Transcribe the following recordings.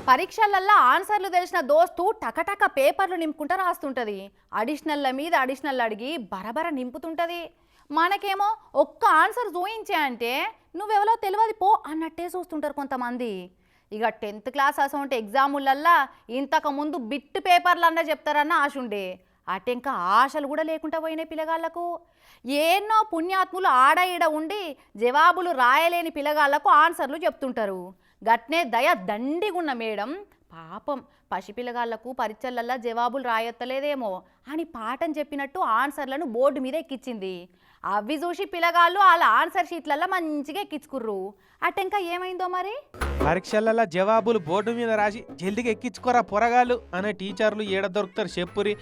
పరీక్షలల్లో ఆన్సర్లు తెలిసిన దోస్తు టకటక పేపర్లు నింపుకుంటా రాస్తుంటది. అడిషనల్ల మీద అడిషనల్ అడిగి బరబర నింపుతుంటది. మనకేమో ఒక్క ఆన్సర్ చూయించే అంటే నువ్వెవరో తెలియదు పో అన్నట్టే చూస్తుంటారు కొంతమంది. ఇక 10th క్లాస్ అసొంటి ఎగ్జాములల్లా ఇంతకు ముందు బిట్ పేపర్లన్నా చెప్తారన్న ఆశ ఉండే. అటెంక ఆశలు కూడా లేకుండా పోయినాయి పిల్లగాళ్లకు. ఎన్నో పుణ్యాత్ములు ఆడ ఈడ ఉండి జవాబులు రాయలేని పిల్లగాళ్లకు ఆన్సర్లు చెప్తుంటారు. గట్నే దయ దండిగున్న మేడం పాపం పసిపిల్లగాళ్లకు పరీక్షలల్లా జవాబులు రాయొత్తలేదేమో అని పాఠం చెప్పినట్టు ఆన్సర్లను బోర్డు మీద ఎక్కించింది. అవి చూసి పిల్లగాళ్ళు వాళ్ళ ఆన్సర్ షీట్లల్లో మంచిగా ఎక్కించుకుర్రు. అటెంక ఏమైందో మరి. పరీక్షలలో జవాబులు బోర్డు మీద రాసి జల్దిగా ఎక్కించుకోరా పొరగాళ్ళు అనే టీచర్లు ఏడ దొరుకుతారు చెప్పురి.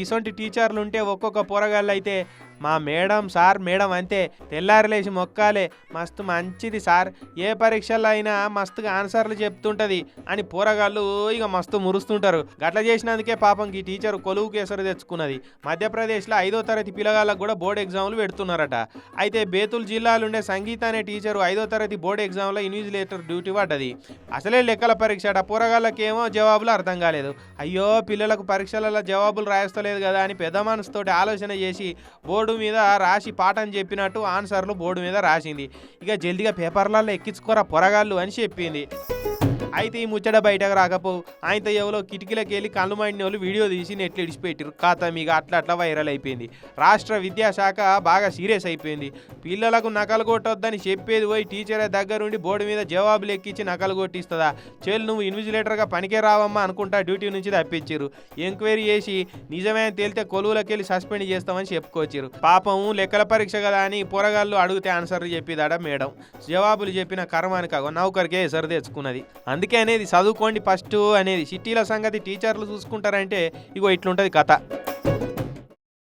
ఇసొంటి టీచర్లు ఉంటే ఒక్కొక్క పొరగాళ్ళు అయితే మా మేడం సార్ మేడం అంతే తెల్లారిలేసి మొక్కాలే మస్తు మంచిది సార్, ఏ పరీక్షల్లో అయినా మస్తుగా ఆన్సర్లు చెప్తుంటది అని పోరగాళ్ళు ఇక మస్తు మురుస్తుంటారు. గట్ల చేసినందుకే పాపం ఈ టీచర్ కొలువు కేసరి తెచ్చుకున్నది. మధ్యప్రదేశ్లో 5వ తరగతి పిల్లగాళ్ళకు కూడా బోర్డు ఎగ్జామ్లు పెడుతున్నారట. అయితే బేతుల్ జిల్లాలుండే సంగీత అనే టీచరు 5వ తరగతి బోర్డు ఎగ్జామ్లో ఇన్విజిలేటర్ డ్యూటీ పడ్డది. అసలే లెక్కల పరీక్ష అట. పోరగాళ్ళకేమో జవాబులు అర్థం కాలేదు. అయ్యో పిల్లలకు పరీక్షలలో జవాబులు రాయస్తలేదు కదా అని పెద్ద మనసుతోటి ఆలోచన చేసి బోర్డు మీద రాసి పాఠం చెప్పినట్టు ఆన్సర్లు బోర్డు మీద రాసింది. ఇక జల్దిగా పేపర్లలో ఎక్కించుకోరా పొరగాళ్ళు అని చెప్పింది. అయితే ఈ ముచ్చట బయటకు రాకపోవు ఆయనతో ఎవరో కిటికీలకు వెళ్ళి కళ్ళు మండిన వాళ్ళు వీడియో తీసి నెట్లు ఇడిచిపెట్టారు. ఖాతం ఇక అట్లా వైరల్ అయిపోయింది. రాష్ట్ర విద్యాశాఖ బాగా సీరియస్ అయిపోయింది. పిల్లలకు నకలు కొట్టొద్దని చెప్పేది పోయి టీచర్ దగ్గరుండి బోర్డు మీద జవాబులు ఎక్కించి నకలు కొట్టిస్తుందా? చెల్లు నువ్వు ఇన్విజిలేటర్గా పనికే రావమ్మా అనుకుంటా డ్యూటీ నుంచి తప్పించారు. ఎంక్వైరీ చేసి నిజమే అని తేలితే కొలువులకు వెళ్ళి సస్పెండ్ చేస్తామని చెప్పుకొచ్చారు. పాపం లెక్కల పరీక్ష కదా అని పోరగాళ్ళు అడిగితే ఆన్సర్లు చెప్పిదాడ మేడం. జవాబులు చెప్పిన కర్మానికి నౌకరికే ఎసరు తెచ్చుకున్నది. అందుకే అనేది చదువుకోండి ఫస్ట్ అనేది. సిటీల సంగతి టీచర్లు చూసుకుంటారంటే ఇగో ఇట్లుంటది కథ.